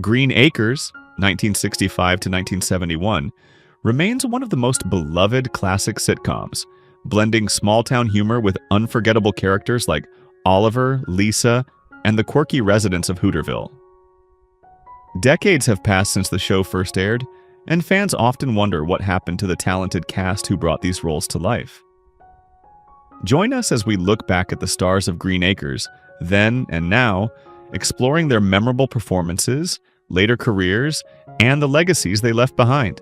Green Acres, 1965 to 1971, remains one of the most beloved classic sitcoms, blending small-town humor with unforgettable characters like Oliver, Lisa, and the quirky residents of Hooterville. Decades have passed since the show first aired, and fans often wonder what happened to the talented cast who brought these roles to life. Join us as we look back at the stars of Green Acres, then and now, exploring their memorable performances, later careers, and the legacies they left behind.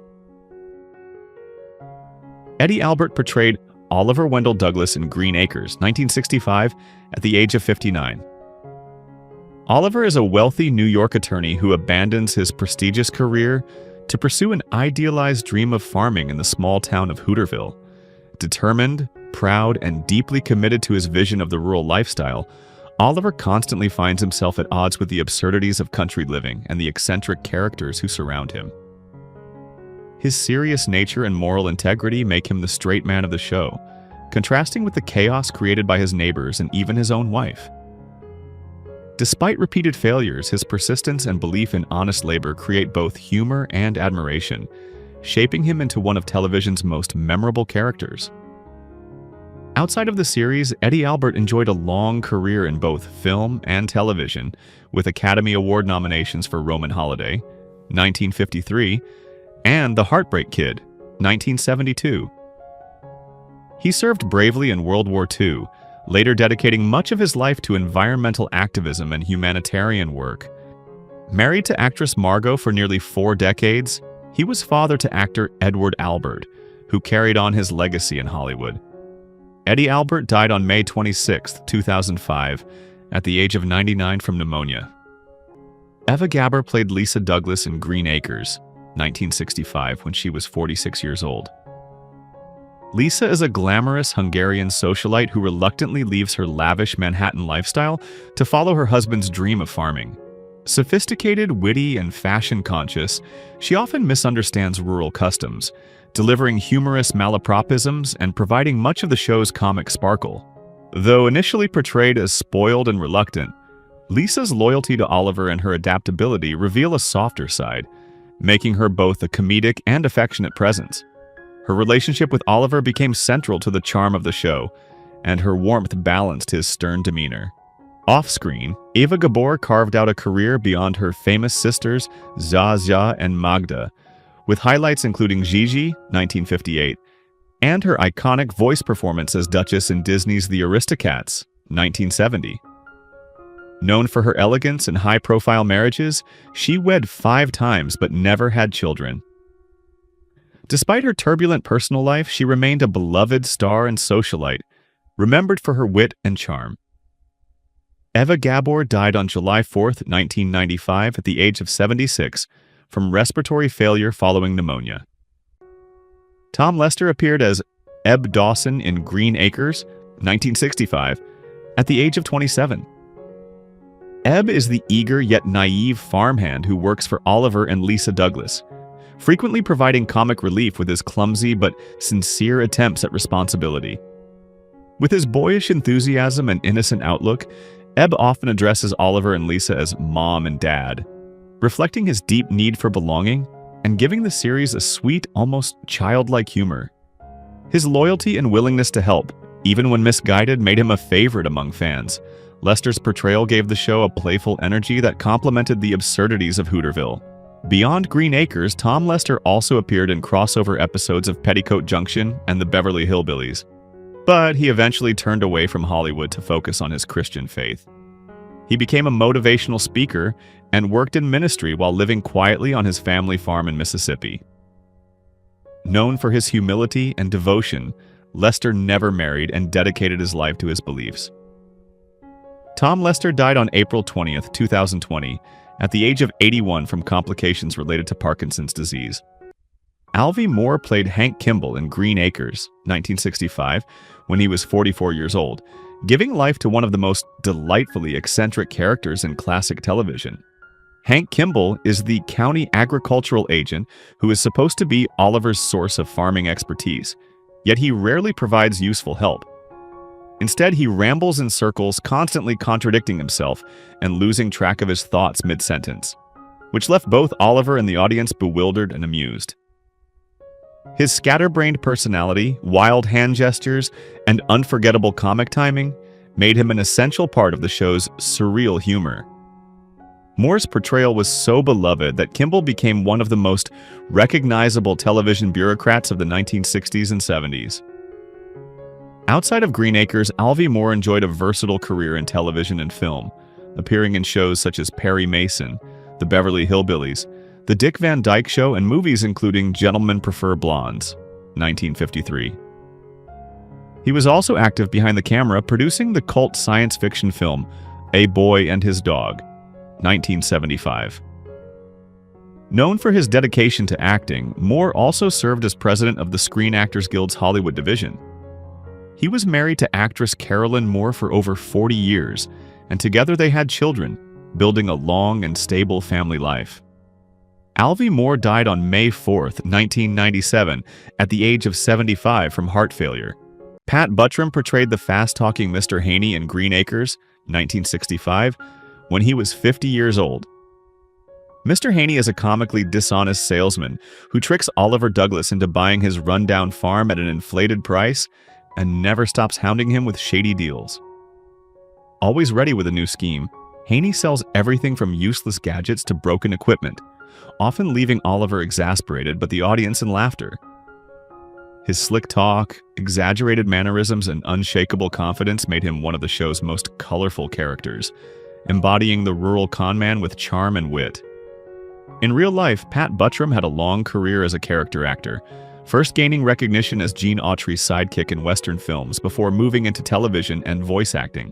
Eddie Albert portrayed Oliver Wendell Douglas in Green Acres, 1965, at the age of 59. Oliver is a wealthy New York attorney who abandons his prestigious career to pursue an idealized dream of farming in the small town of Hooterville. Determined, proud, and deeply committed to his vision of the rural lifestyle, Oliver constantly finds himself at odds with the absurdities of country living and the eccentric characters who surround him. His serious nature and moral integrity make him the straight man of the show, contrasting with the chaos created by his neighbors and even his own wife. Despite repeated failures, his persistence and belief in honest labor create both humor and admiration, shaping him into one of television's most memorable characters. Outside of the series, Eddie Albert enjoyed a long career in both film and television, with Academy Award nominations for Roman Holiday, 1953, and The Heartbreak Kid, 1972. He served bravely in World War II, later dedicating much of his life to environmental activism and humanitarian work. Married to actress Margot for nearly 4 decades, he was father to actor Edward Albert, who carried on his legacy in Hollywood. Eddie Albert died on May 26, 2005, at the age of 99 from pneumonia. Eva Gabor played Lisa Douglas in Green Acres, 1965, when she was 46 years old. Lisa is a glamorous Hungarian socialite who reluctantly leaves her lavish Manhattan lifestyle to follow her husband's dream of farming. Sophisticated, witty, and fashion-conscious, she often misunderstands rural customs, delivering humorous malapropisms and providing much of the show's comic sparkle. Though initially portrayed as spoiled and reluctant, Lisa's loyalty to Oliver and her adaptability reveal a softer side, making her both a comedic and affectionate presence. Her relationship with Oliver became central to the charm of the show, and her warmth balanced his stern demeanor. Off-screen, Eva Gabor carved out a career beyond her famous sisters Zsa and Magda, with highlights including Gigi, 1958, and her iconic voice performance as Duchess in Disney's The Aristocats, 1970. Known for her elegance and high-profile marriages, she wed 5 times but never had children. Despite her turbulent personal life, she remained a beloved star and socialite, remembered for her wit and charm. Eva Gabor died on July 4, 1995, at the age of 76, from respiratory failure following pneumonia. Tom Lester appeared as Eb Dawson in Green Acres, 1965, at the age of 27. Eb is the eager yet naive farmhand who works for Oliver and Lisa Douglas, frequently providing comic relief with his clumsy but sincere attempts at responsibility. With his boyish enthusiasm and innocent outlook, Eb often addresses Oliver and Lisa as Mom and Dad, reflecting his deep need for belonging and giving the series a sweet, almost childlike humor. His loyalty and willingness to help, even when misguided, made him a favorite among fans. Lester's portrayal gave the show a playful energy that complemented the absurdities of Hooterville. Beyond Green Acres, Tom Lester also appeared in crossover episodes of Petticoat Junction and the Beverly Hillbillies, but he eventually turned away from Hollywood to focus on his Christian faith. He became a motivational speaker and worked in ministry while living quietly on his family farm in Mississippi. Known for his humility and devotion, Lester never married and dedicated his life to his beliefs. Tom Lester died on April 20, 2020, at the age of 81 from complications related to Parkinson's disease. Alvy Moore played Hank Kimball in Green Acres, 1965, when he was 44 years old, giving life to one of the most delightfully eccentric characters in classic television. Hank Kimball is the county agricultural agent who is supposed to be Oliver's source of farming expertise, yet he rarely provides useful help. Instead, he rambles in circles, constantly contradicting himself and losing track of his thoughts mid-sentence. which left both Oliver and the audience bewildered and amused. His scatterbrained personality, wild hand gestures, and unforgettable comic timing made him an essential part of the show's surreal humor. Moore's portrayal was so beloved that Kimball became one of the most recognizable television bureaucrats of the 1960s and 70s. Outside of Green Acres, Alvy Moore enjoyed a versatile career in television and film, appearing in shows such as Perry Mason, The Beverly Hillbillies, The Dick Van Dyke Show, and movies including Gentlemen Prefer Blondes, 1953. He was also active behind the camera producing the cult science fiction film A Boy and His Dog, 1975. Known for his dedication to acting, Moore also served as president of the Screen Actors Guild's Hollywood division. He was married to actress Carolyn Moore for over 40 years, and together they had children, building a long and stable family life. Alvy Moore died on May 4, 1997, at the age of 75 from heart failure. Pat Buttram portrayed the fast-talking Mr. Haney in Green Acres, 1965, when he was 50 years old. Mr. Haney is a comically dishonest salesman who tricks Oliver Douglas into buying his rundown farm at an inflated price and never stops hounding him with shady deals. Always ready with a new scheme, Haney sells everything from useless gadgets to broken equipment, often leaving Oliver exasperated but the audience in laughter. His slick talk, exaggerated mannerisms, and unshakable confidence made him one of the show's most colorful characters, embodying the rural conman with charm and wit. In real life, Pat Buttram had a long career as a character actor, first gaining recognition as Gene Autry's sidekick in Western films before moving into television and voice acting.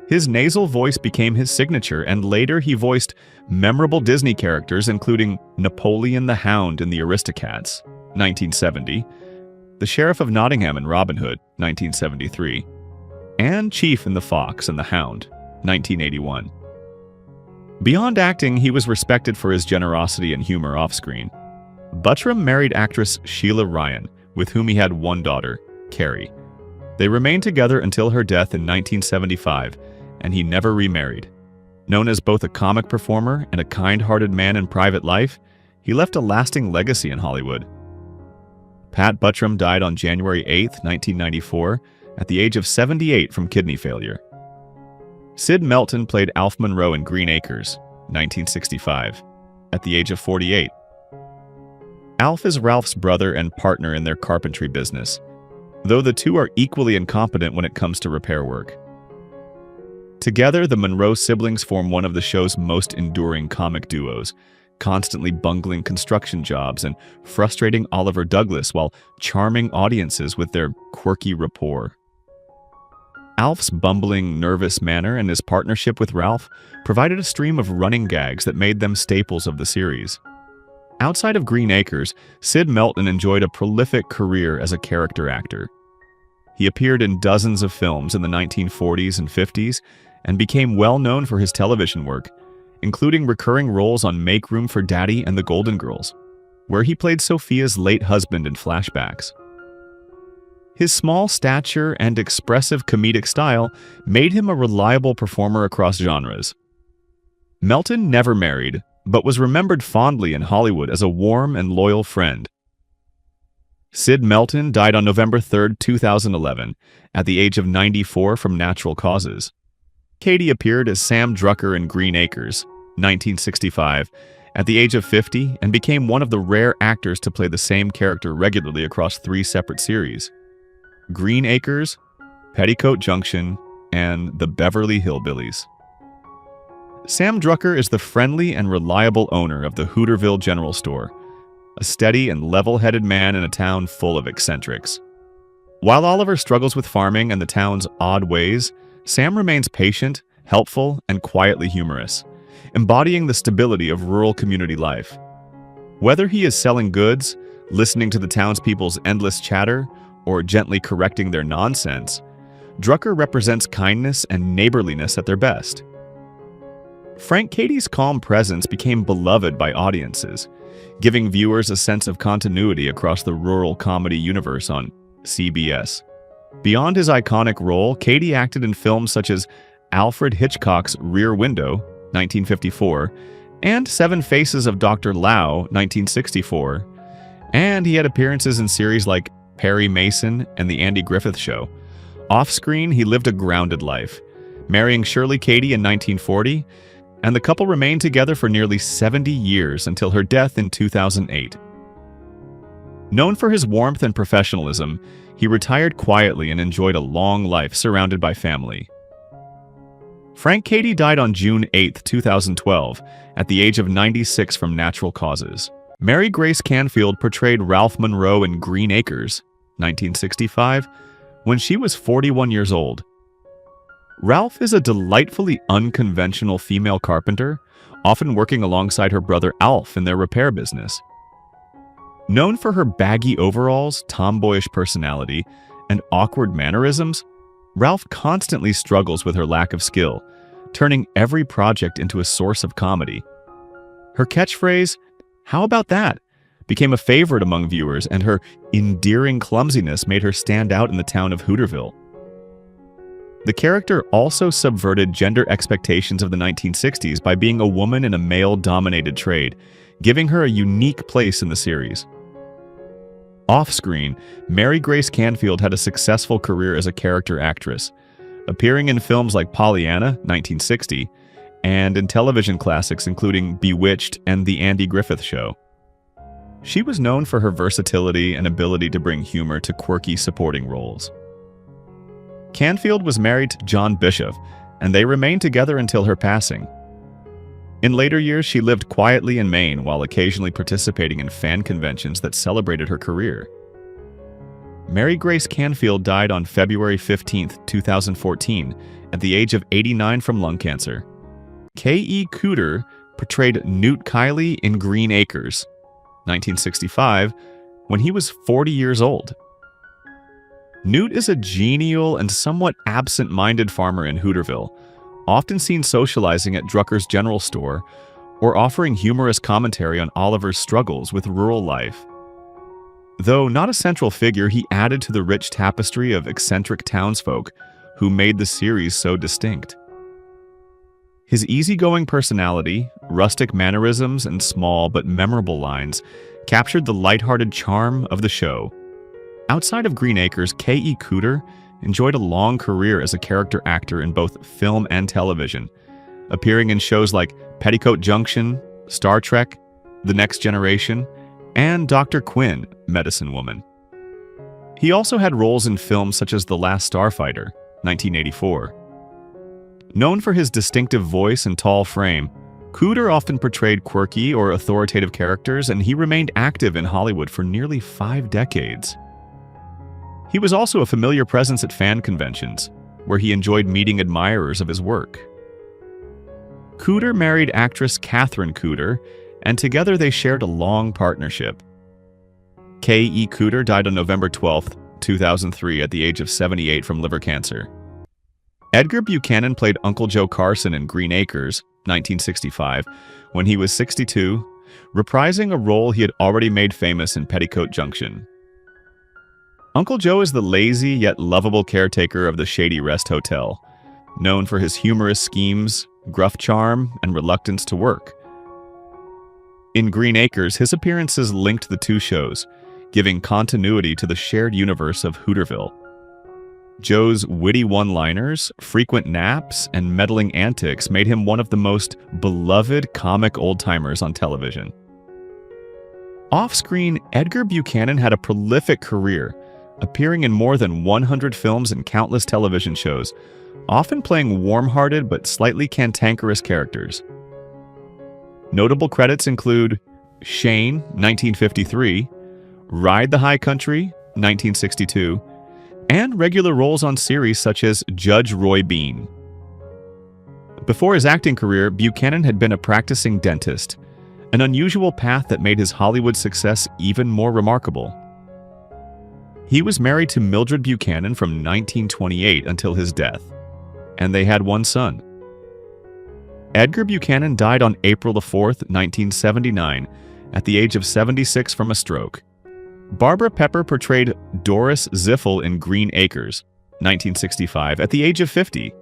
His nasal voice became his signature, and later he voiced memorable Disney characters including Napoleon the Hound in The Aristocats, 1970, the Sheriff of Nottingham in Robin Hood, 1973, and Chief in The Fox and the Hound, 1981. Beyond acting, he was respected for his generosity and humor off-screen. Buttram married actress Sheila Ryan, with whom he had one daughter, Carrie. They remained together until her death in 1975, and he never remarried. Known as both a comic performer and a kind-hearted man in private life, he left a lasting legacy in Hollywood. Pat Buttram died on January 8, 1994, at the age of 78 from kidney failure. Sid Melton played Alf Monroe in Green Acres, 1965, at the age of 48. Alf is Ralph's brother and partner in their carpentry business, though the two are equally incompetent when it comes to repair work. Together, the Monroe siblings form one of the show's most enduring comic duos, constantly bungling construction jobs and frustrating Oliver Douglas while charming audiences with their quirky rapport. Alf's bumbling, nervous manner and his partnership with Ralph provided a stream of running gags that made them staples of the series. Outside of Green Acres, Sid Melton enjoyed a prolific career as a character actor. He appeared in dozens of films in the 1940s and 50s and became well known for his television work, including recurring roles on Make Room for Daddy and The Golden Girls, where he played Sophia's late husband in flashbacks. His small stature and expressive comedic style made him a reliable performer across genres. Melton never married, but was remembered fondly in Hollywood as a warm and loyal friend. Sid Melton died on November 3, 2011, at the age of 94 from natural causes. Cady appeared as Sam Drucker in Green Acres, 1965, at the age of 50 and became one of the rare actors to play the same character regularly across 3 separate series: Green Acres, Petticoat Junction, and The Beverly Hillbillies. Sam Drucker is the friendly and reliable owner of the Hooterville General Store, a steady and level-headed man in a town full of eccentrics. While Oliver struggles with farming and the town's odd ways, Sam remains patient, helpful, and quietly humorous, embodying the stability of rural community life. Whether he is selling goods, listening to the townspeople's endless chatter, or gently correcting their nonsense, Drucker represents kindness and neighborliness at their best. Frank Cady's calm presence became beloved by audiences, giving viewers a sense of continuity across the rural comedy universe on CBS. Beyond his iconic role, Cady acted in films such as Alfred Hitchcock's Rear Window, 1954, and Seven Faces of Dr. Lau, 1964, and he had appearances in series like Perry Mason and The Andy Griffith Show. Off-screen, he lived a grounded life, marrying Shirley Cady in 1940, and the couple remained together for nearly 70 years until her death in 2008. Known for his warmth and professionalism, he retired quietly and enjoyed a long life surrounded by family. Frank Cady died on June 8, 2012, at the age of 96 from natural causes. Mary Grace Canfield portrayed Ralph Monroe in Green Acres, 1965, when she was 41 years old. Ralph is a delightfully unconventional female carpenter, often working alongside her brother Alf in their repair business. Known for her baggy overalls, tomboyish personality, and awkward mannerisms, Ralph constantly struggles with her lack of skill, turning every project into a source of comedy. Her catchphrase, "How about that?" became a favorite among viewers, and her endearing clumsiness made her stand out in the town of Hooterville. The character also subverted gender expectations of the 1960s by being a woman in a male-dominated trade, giving her a unique place in the series. Off-screen, Mary Grace Canfield had a successful career as a character actress, appearing in films like Pollyanna, 1960, and in television classics including Bewitched and The Andy Griffith Show. She was known for her versatility and ability to bring humor to quirky supporting roles. Canfield was married to John Bishop, and they remained together until her passing. In later years, she lived quietly in Maine while occasionally participating in fan conventions that celebrated her career. Mary Grace Canfield died on February 15, 2014, at the age of 89 from lung cancer. K.E. Kuter portrayed Newt Kiley in Green Acres, 1965, when he was 40 years old. Newt is a genial and somewhat absent-minded farmer in Hooterville, often seen socializing at Drucker's General Store or offering humorous commentary on Oliver's struggles with rural life. Though not a central figure, he added to the rich tapestry of eccentric townsfolk who made the series so distinct. His easygoing personality, rustic mannerisms, and small but memorable lines captured the lighthearted charm of the show. Outside of Green Acres, K.E. Kuter enjoyed a long career as a character actor in both film and television, appearing in shows like Petticoat Junction, Star Trek, The Next Generation, and Dr. Quinn, Medicine Woman. He also had roles in films such as The Last Starfighter, 1984. Known for his distinctive voice and tall frame, Kuter often portrayed quirky or authoritative characters, and he remained active in Hollywood for nearly 5 decades. He was also a familiar presence at fan conventions, where he enjoyed meeting admirers of his work. Kuter married actress Catherine Kuter, and together they shared a long partnership. K.E. Kuter died on November 12, 2003, at the age of 78 from liver cancer. Edgar Buchanan played Uncle Joe Carson in Green Acres, 1965, when he was 62, reprising a role he had already made famous in Petticoat Junction. Uncle Joe is the lazy yet lovable caretaker of the Shady Rest Hotel, known for his humorous schemes, gruff charm, and reluctance to work. In Green Acres, his appearances linked the two shows, giving continuity to the shared universe of Hooterville. Joe's witty one-liners, frequent naps, and meddling antics made him one of the most beloved comic old-timers on television. Off-screen, Edgar Buchanan had a prolific career, appearing in more than 100 films and countless television shows, often playing warm-hearted but slightly cantankerous characters. Notable credits include Shane, 1953, Ride the High Country, 1962, and regular roles on series such as Judge Roy Bean. Before his acting career, Buchanan had been a practicing dentist, an unusual path that made his Hollywood success even more remarkable. He was married to Mildred Buchanan from 1928 until his death, and they had one son. Edgar Buchanan died on April 4, 1979, at the age of 76 from a stroke. Barbara Pepper portrayed Doris Ziffel in Green Acres, 1965, at the age of 50.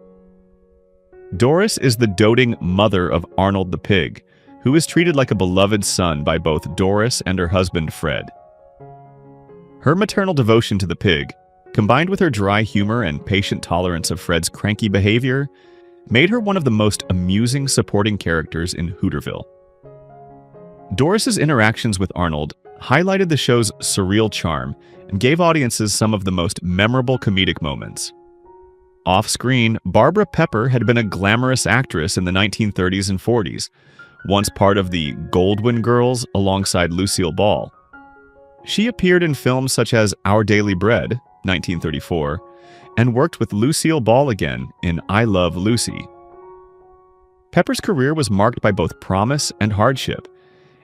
Doris is the doting mother of Arnold the Pig, who is treated like a beloved son by both Doris and her husband Fred. Her maternal devotion to the pig, combined with her dry humor and patient tolerance of Fred's cranky behavior, made her one of the most amusing supporting characters in Hooterville. Doris's interactions with Arnold highlighted the show's surreal charm and gave audiences some of the most memorable comedic moments. Off-screen, Barbara Pepper had been a glamorous actress in the 1930s and 40s, once part of the Goldwyn Girls alongside Lucille Ball. She appeared in films such as Our Daily Bread, 1934, and worked with Lucille Ball again in I Love Lucy. Pepper's career was marked by both promise and hardship,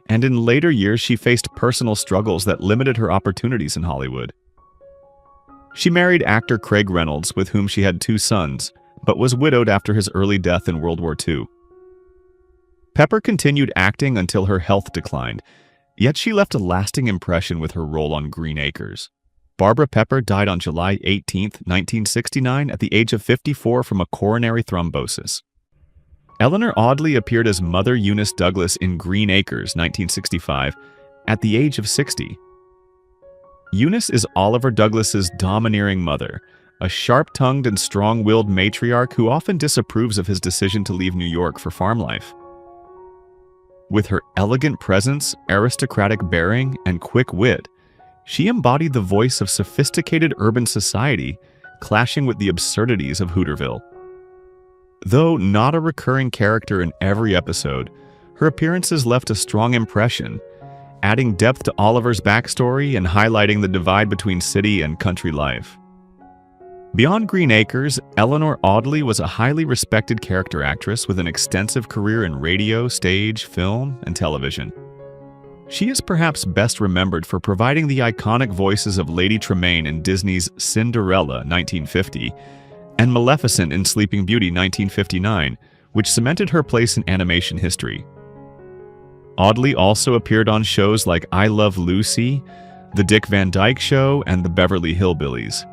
and in later years she faced personal struggles that limited her opportunities in Hollywood. She married actor Craig Reynolds, with whom she had 2 sons, but was widowed after his early death in World War II. Pepper continued acting until her health declined, yet she left a lasting impression with her role on Green Acres. Barbara Pepper died on July 18, 1969, at the age of 54 from a coronary thrombosis. Eleanor Audley appeared as Mother Eunice Douglas in Green Acres, 1965, at the age of 60. Eunice is Oliver Douglas's domineering mother, a sharp-tongued and strong-willed matriarch who often disapproves of his decision to leave New York for farm life. With her elegant presence, aristocratic bearing, and quick wit, she embodied the voice of sophisticated urban society, clashing with the absurdities of Hooterville. Though not a recurring character in every episode, her appearances left a strong impression, adding depth to Oliver's backstory and highlighting the divide between city and country life. Beyond Green Acres, Eleanor Audley was a highly respected character actress with an extensive career in radio, stage, film, and television. She is perhaps best remembered for providing the iconic voices of Lady Tremaine in Disney's Cinderella, 1950, and Maleficent in Sleeping Beauty, 1959, which cemented her place in animation history. Audley also appeared on shows like I Love Lucy, The Dick Van Dyke Show, and The Beverly Hillbillies.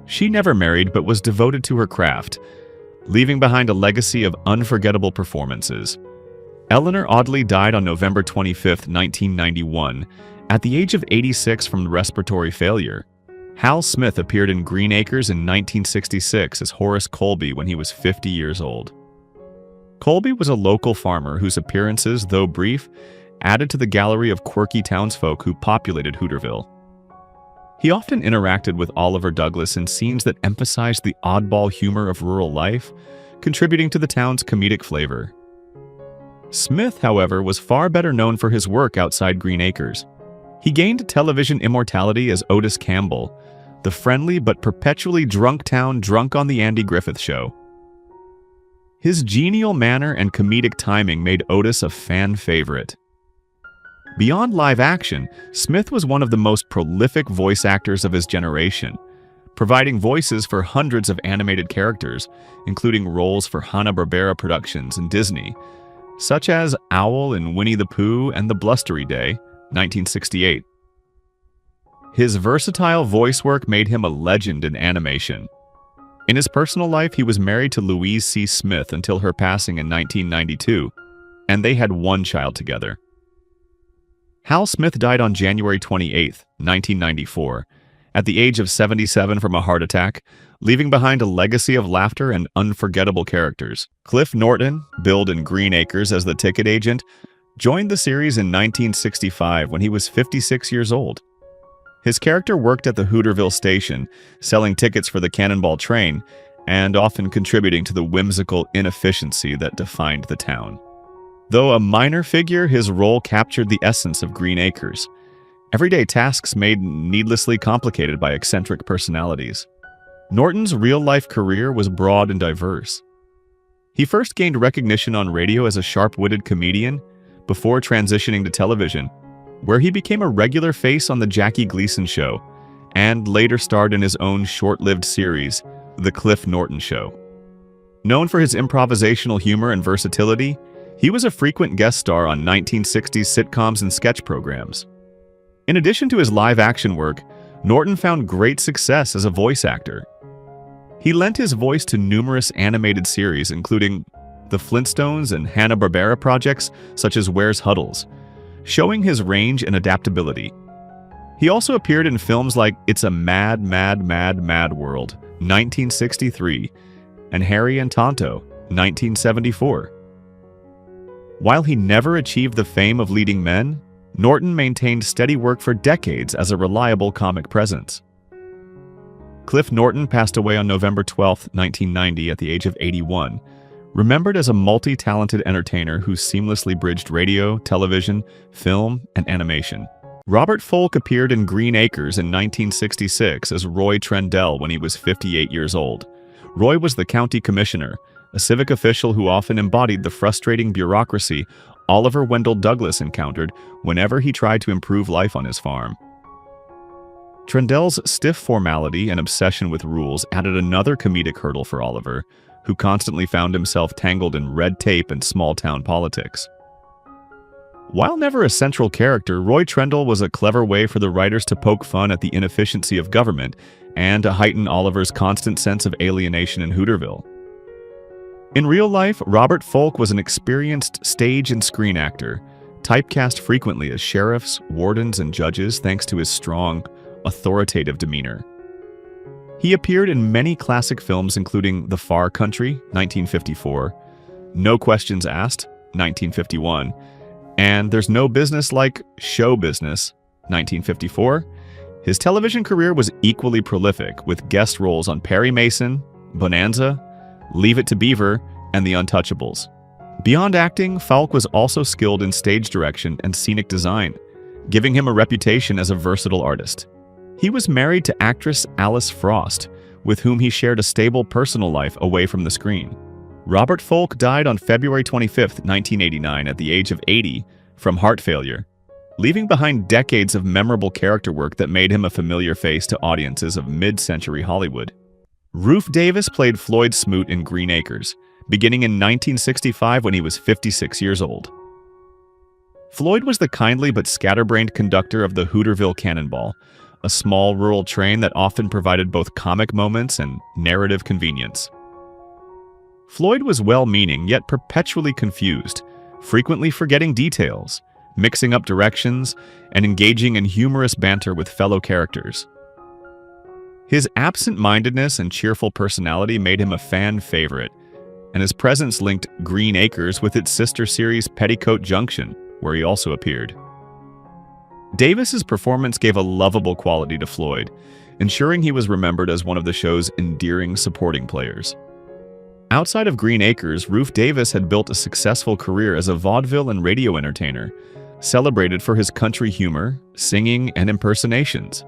She never married but was devoted to her craft, leaving behind a legacy of unforgettable performances. Eleanor Audley died on November 25, 1991, at the age of 86 from respiratory failure. Hal Smith appeared in Green Acres in 1966 as Horace Colby when he was 50 years old. Colby was a local farmer whose appearances, though brief, added to the gallery of quirky townsfolk who populated Hooterville. He often interacted with Oliver Douglas in scenes that emphasized the oddball humor of rural life, contributing to the town's comedic flavor. Smith, however, was far better known for his work outside Green Acres. He gained television immortality as Otis Campbell, the friendly but perpetually drunk town drunk on the Andy Griffith Show. His genial manner and comedic timing made Otis a fan favorite. Beyond live action, Smith was one of the most prolific voice actors of his generation, providing voices for hundreds of animated characters, including roles for Hanna-Barbera Productions and Disney, such as Owl in Winnie the Pooh and The Blustery Day, 1968. His versatile voice work made him a legend in animation. In his personal life, he was married to Louise C. Smith until her passing in 1992, and they had 1 child together. Hal Smith died on January 28, 1994, at the age of 77 from a heart attack, leaving behind a legacy of laughter and unforgettable characters. Cliff Norton, billed in Green Acres as the ticket agent, joined the series in 1965 when he was 56 years old. His character worked at the Hooterville station, selling tickets for the Cannonball train, and often contributing to the whimsical inefficiency that defined the town. Though a minor figure, his role captured the essence of Green Acres. Everyday tasks made needlessly complicated by eccentric personalities. Norton's real-life career was broad and diverse. He first gained recognition on radio as a sharp-witted comedian before transitioning to television, where he became a regular face on The Jackie Gleason Show, and later starred in his own short-lived series, The Cliff Norton Show. Known for his improvisational humor and versatility, he was a frequent guest star on 1960s sitcoms and sketch programs. In addition to his live-action work, Norton found great success as a voice actor. He lent his voice to numerous animated series, including the Flintstones, and Hanna-Barbera projects such as Where's Huddles, showing his range and adaptability. He also appeared in films like It's a Mad, Mad, Mad, Mad World, 1963, and Harry and Tonto, 1974. While he never achieved the fame of leading men, Norton maintained steady work for decades as a reliable comic presence. Cliff Norton passed away on November 12, 1990, at the age of 81, remembered as a multi-talented entertainer who seamlessly bridged radio, television, film, and animation. Robert Foulk appeared in Green Acres in 1966 as Roy Trendell when he was 58 years old. Roy was the county commissioner, a civic official who often embodied the frustrating bureaucracy Oliver Wendell Douglas encountered whenever he tried to improve life on his farm. Trendell's stiff formality and obsession with rules added another comedic hurdle for Oliver, who constantly found himself tangled in red tape and small-town politics. While never a central character, Roy Trendell was a clever way for the writers to poke fun at the inefficiency of government and to heighten Oliver's constant sense of alienation in Hooterville. In real life, Robert Foulk was an experienced stage and screen actor, typecast frequently as sheriffs, wardens, and judges thanks to his strong, authoritative demeanor. He appeared in many classic films including The Far Country, 1954, No Questions Asked, 1951, and There's No Business Like Show Business, 1954. His television career was equally prolific, with guest roles on Perry Mason, Bonanza, Leave It to Beaver, and The Untouchables. Beyond acting, Foulk was also skilled in stage direction and scenic design, giving him a reputation as a versatile artist. He was married to actress Alice Frost, with whom he shared a stable personal life away from the screen. Robert Foulk died on February 25, 1989, at the age of 80 from heart failure, leaving behind decades of memorable character work that made him a familiar face to audiences of mid-century Hollywood. Rufe Davis played Floyd Smoot in Green Acres, beginning in 1965 when he was 56 years old. Floyd was the kindly but scatterbrained conductor of the Hooterville Cannonball, a small rural train that often provided both comic moments and narrative convenience. Floyd was well-meaning yet perpetually confused, frequently forgetting details, mixing up directions, and engaging in humorous banter with fellow characters. His absent-mindedness and cheerful personality made him a fan favorite, and his presence linked Green Acres with its sister series Petticoat Junction, where he also appeared. Davis's performance gave a lovable quality to Floyd, ensuring he was remembered as one of the show's endearing supporting players. Outside of Green Acres, Rufe Davis had built a successful career as a vaudeville and radio entertainer, celebrated for his country humor, singing, and impersonations.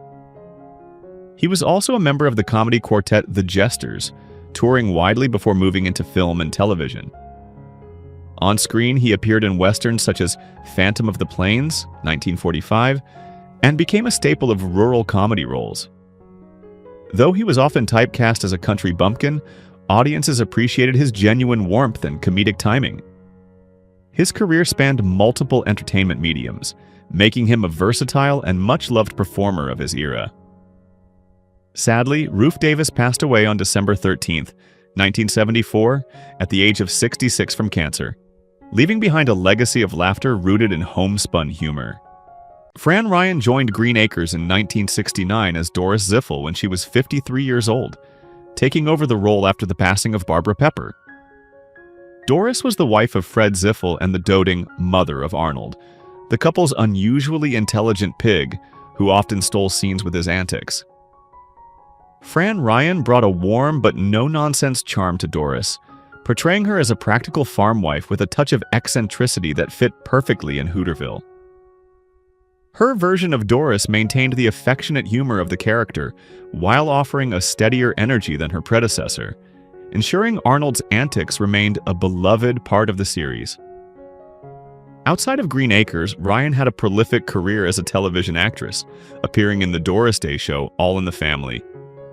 He was also a member of the comedy quartet The Jesters, touring widely before moving into film and television. On screen, he appeared in westerns such as Phantom of the Plains, 1945, and became a staple of rural comedy roles. Though he was often typecast as a country bumpkin, audiences appreciated his genuine warmth and comedic timing. His career spanned multiple entertainment mediums, making him a versatile and much-loved performer of his era. Sadly, Rufe Davis passed away on December 13, 1974, at the age of 66 from cancer, leaving behind a legacy of laughter rooted in homespun humor. Fran Ryan joined Green Acres in 1969 as Doris Ziffel when she was 53 years old, taking over the role after the passing of Barbara Pepper. Doris was the wife of Fred Ziffel and the doting mother of Arnold, the couple's unusually intelligent pig who often stole scenes with his antics. Fran Ryan brought a warm but no-nonsense charm to Doris, portraying her as a practical farm wife with a touch of eccentricity that fit perfectly in Hooterville. Her version of Doris maintained the affectionate humor of the character while offering a steadier energy than her predecessor, ensuring Arnold's antics remained a beloved part of the series. Outside of Green Acres, Ryan had a prolific career as a television actress, appearing in the Doris Day show All in the Family,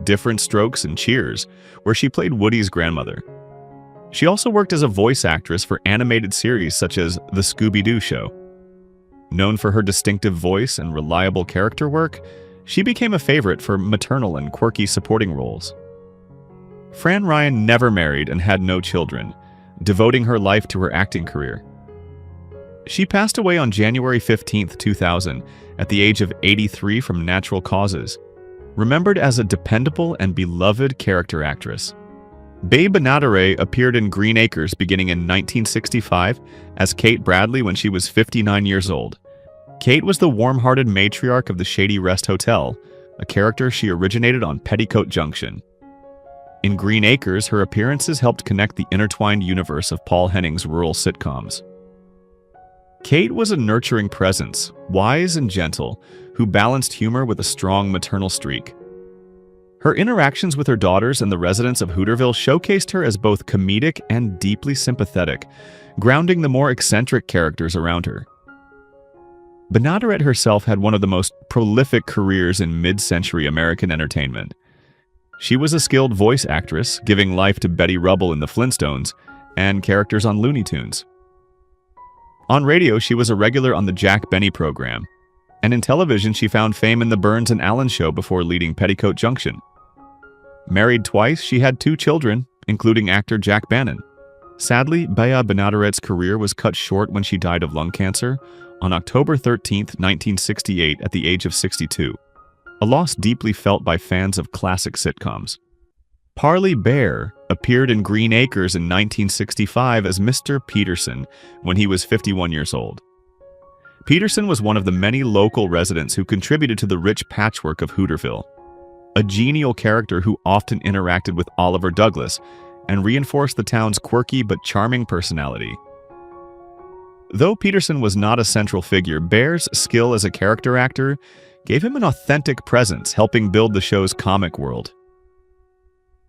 Different Strokes, and Cheers, where she played Woody's grandmother. She also worked as a voice actress for animated series such as The Scooby-Doo Show. Known for her distinctive voice and reliable character work, she became a favorite for maternal and quirky supporting roles. Fran Ryan never married and had no children, devoting her life to her acting career. She passed away on January 15, 2000, at the age of 83 from natural causes, remembered as a dependable and beloved character actress. Bea Benaderet appeared in Green Acres beginning in 1965 as Kate Bradley when she was 59 years old. Kate was the warm-hearted matriarch of the Shady Rest Hotel, a character she originated on Petticoat Junction. In Green Acres, her appearances helped connect the intertwined universe of Paul Henning's rural sitcoms. Kate was a nurturing presence, wise and gentle, who balanced humor with a strong maternal streak. Her interactions with her daughters and the residents of Hooterville showcased her as both comedic and deeply sympathetic, grounding the more eccentric characters around her. Benaderet herself had one of the most prolific careers in mid-century American entertainment. She was a skilled voice actress, giving life to Betty Rubble in The Flintstones and characters on Looney Tunes. On radio, she was a regular on the Jack Benny program, and in television, she found fame in The Burns and Allen Show before leading Petticoat Junction. Married twice, she had 2 children, including actor Jack Bannon. Sadly, Bea Benaderet's career was cut short when she died of lung cancer on October 13, 1968, at the age of 62, a loss deeply felt by fans of classic sitcoms. Parley Baer appeared in Green Acres in 1965 as Mr. Peterson when he was 51 years old. Peterson was one of the many local residents who contributed to the rich patchwork of Hooterville, a genial character who often interacted with Oliver Douglas and reinforced the town's quirky but charming personality. Though Peterson was not a central figure, Baer's skill as a character actor gave him an authentic presence, helping build the show's comic world.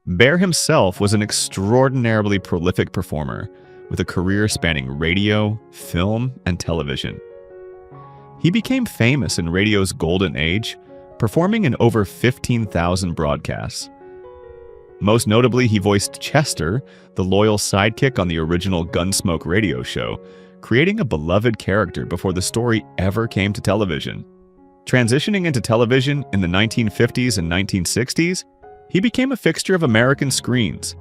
Baer himself was an extraordinarily prolific performer, with a career spanning radio, film, and television. He became famous in radio's golden age, performing in over 15,000 broadcasts. Most notably, he voiced Chester, the loyal sidekick on the original Gunsmoke radio show, creating a beloved character before the story ever came to television. Transitioning into television in the 1950s and 1960s, he became a fixture of American screens,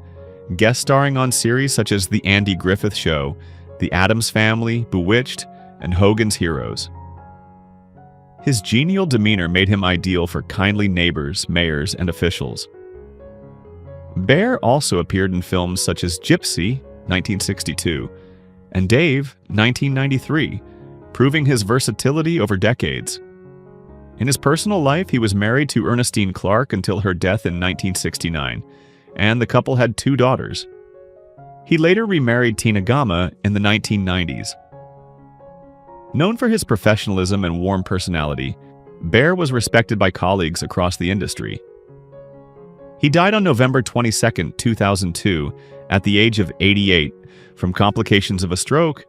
guest starring on series such as The Andy Griffith Show, The Addams Family, Bewitched, and Hogan's Heroes. His genial demeanor made him ideal for kindly neighbors, mayors, and officials. Baer also appeared in films such as Gypsy, 1962, and Dave, 1993, proving his versatility over decades. In his personal life, he was married to Ernestine Clark until her death in 1969, and the couple had 2 daughters. He later remarried Tina Gama in the 1990s. Known for his professionalism and warm personality, Baer was respected by colleagues across the industry. He died on November 22, 2002, at the age of 88, from complications of a stroke,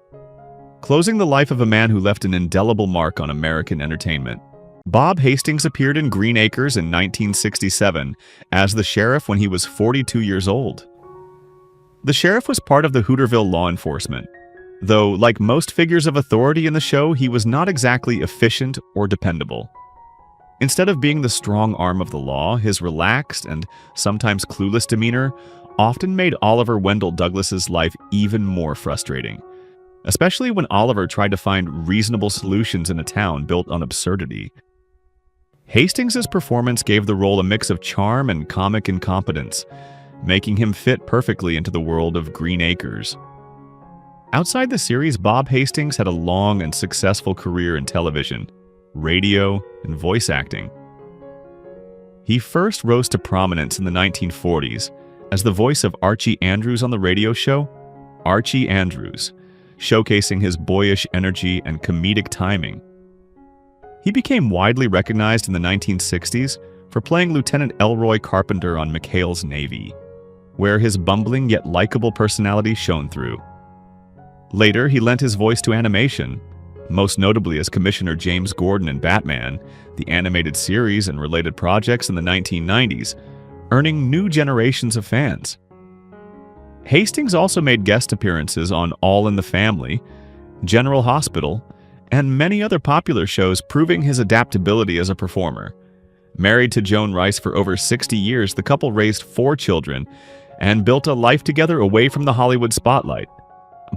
closing the life of a man who left an indelible mark on American entertainment. Bob Hastings appeared in Green Acres in 1967 as the sheriff when he was 42 years old. The sheriff was part of the Hooterville law enforcement, though, like most figures of authority in the show, he was not exactly efficient or dependable. Instead of being the strong arm of the law, his relaxed and sometimes clueless demeanor often made Oliver Wendell Douglas's life even more frustrating, especially when Oliver tried to find reasonable solutions in a town built on absurdity. Hastings' performance gave the role a mix of charm and comic incompetence, making him fit perfectly into the world of Green Acres. Outside the series, Bob Hastings had a long and successful career in television, radio, and voice acting. He first rose to prominence in the 1940s as the voice of Archie Andrews on the radio show Archie Andrews, showcasing his boyish energy and comedic timing. He became widely recognized in the 1960s for playing Lieutenant Elroy Carpenter on McHale's Navy, where his bumbling yet likable personality shone through. Later, he lent his voice to animation, most notably as Commissioner James Gordon in Batman, the animated series and related projects in the 1990s, earning new generations of fans. Hastings also made guest appearances on All in the Family, General Hospital, and many other popular shows, proving his adaptability as a performer. Married to Joan Rice for over 60 years, the couple raised 4 children and built a life together away from the Hollywood spotlight.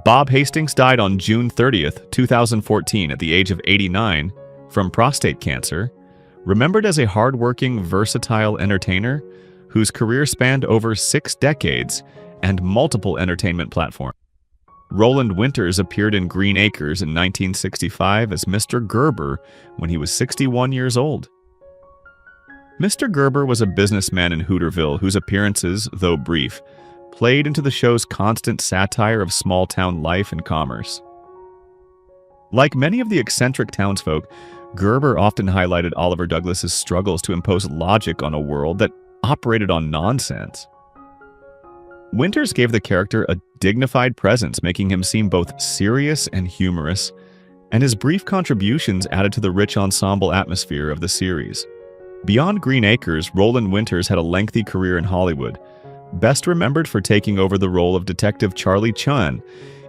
Bob Hastings died on June 30th, 2014 at the age of 89 from prostate cancer, remembered as a hardworking, versatile entertainer whose career spanned over 6 decades and multiple entertainment platforms. Roland Winters appeared in Green Acres in 1965 as Mr. Gerber when he was 61 years old. Mr. Gerber was a businessman in Hooterville whose appearances, though brief, played into the show's constant satire of small-town life and commerce. Like many of the eccentric townsfolk, Gerber often highlighted Oliver Douglas's struggles to impose logic on a world that operated on nonsense. Winters gave the character a dignified presence, making him seem both serious and humorous, and his brief contributions added to the rich ensemble atmosphere of the series. Beyond Green Acres, Roland Winters had a lengthy career in Hollywood, best remembered for taking over the role of Detective Charlie Chun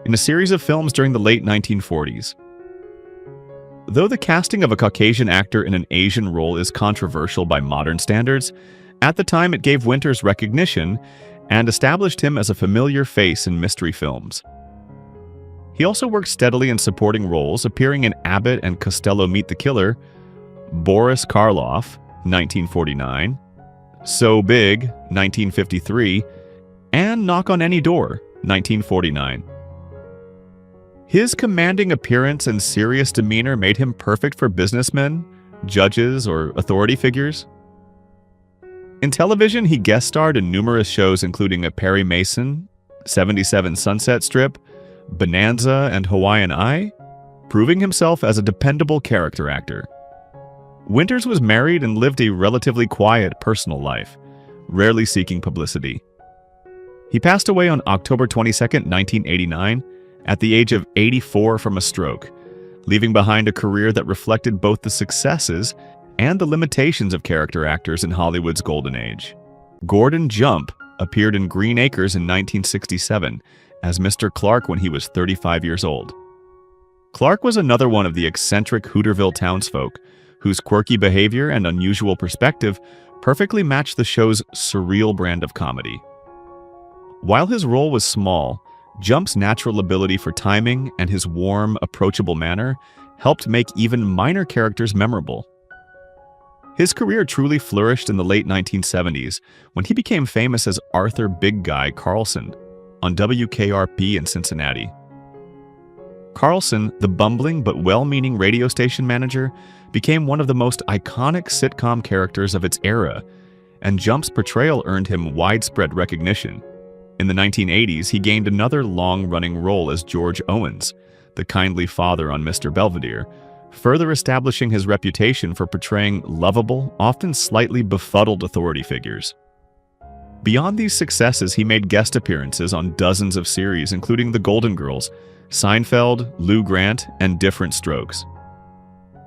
in a series of films during the late 1940s. Though the casting of a Caucasian actor in an Asian role is controversial by modern standards, at the time it gave Winters recognition and established him as a familiar face in mystery films. He also worked steadily in supporting roles, appearing in Abbott and Costello Meet the Killer, Boris Karloff, 1949, So Big, 1953, and Knock on Any Door, 1949. His commanding appearance and serious demeanor made him perfect for businessmen, judges, or authority figures. In television, he guest starred in numerous shows including A Perry Mason, 77 Sunset Strip, Bonanza, and Hawaiian Eye, proving himself as a dependable character actor. Winters was married and lived a relatively quiet personal life, rarely seeking publicity. He passed away on October 22, 1989, at the age of 84 from a stroke, leaving behind a career that reflected both the successes and the limitations of character actors in Hollywood's golden age. Gordon Jump appeared in Green Acres in 1967 as Mr. Clark when he was 35 years old. Clark was another one of the eccentric Hooterville townsfolk whose quirky behavior and unusual perspective perfectly matched the show's surreal brand of comedy. While his role was small, Jump's natural ability for timing and his warm, approachable manner helped make even minor characters memorable. His career truly flourished in the late 1970s when he became famous as Arthur Big Guy Carlson on WKRP in Cincinnati. Carlson, the bumbling but well-meaning radio station manager, became one of the most iconic sitcom characters of its era, and Jump's portrayal earned him widespread recognition. In the 1980s, he gained another long-running role as George Owens, the kindly father on Mr. Belvedere, further establishing his reputation for portraying lovable, often slightly befuddled authority figures. Beyond these successes, he made guest appearances on dozens of series, including The Golden Girls, Seinfeld, Lou Grant, and Different Strokes.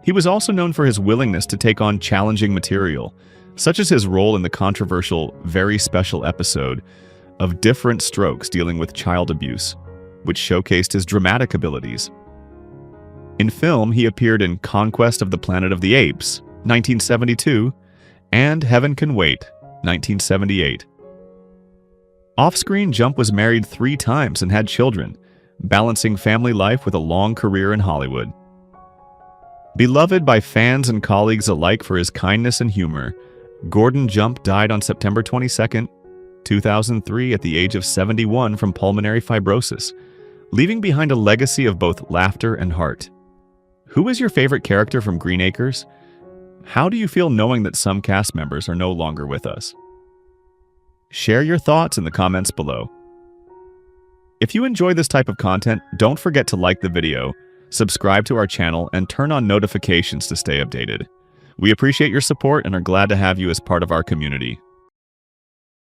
He was also known for his willingness to take on challenging material, such as his role in the controversial Very Special episode of Different Strokes dealing with child abuse, which showcased his dramatic abilities. In film, he appeared in Conquest of the Planet of the Apes, 1972, and Heaven Can Wait, 1978. Off-screen, Jump was married 3 times and had children, balancing family life with a long career in Hollywood. Beloved by fans and colleagues alike for his kindness and humor, Gordon Jump died on September 22, 2003 at the age of 71 from pulmonary fibrosis, leaving behind a legacy of both laughter and heart. Who is your favorite character from Green Acres? How do you feel knowing that some cast members are no longer with us? Share your thoughts in the comments below. If you enjoy this type of content, don't forget to like the video, subscribe to our channel, and turn on notifications to stay updated. We appreciate your support and are glad to have you as part of our community.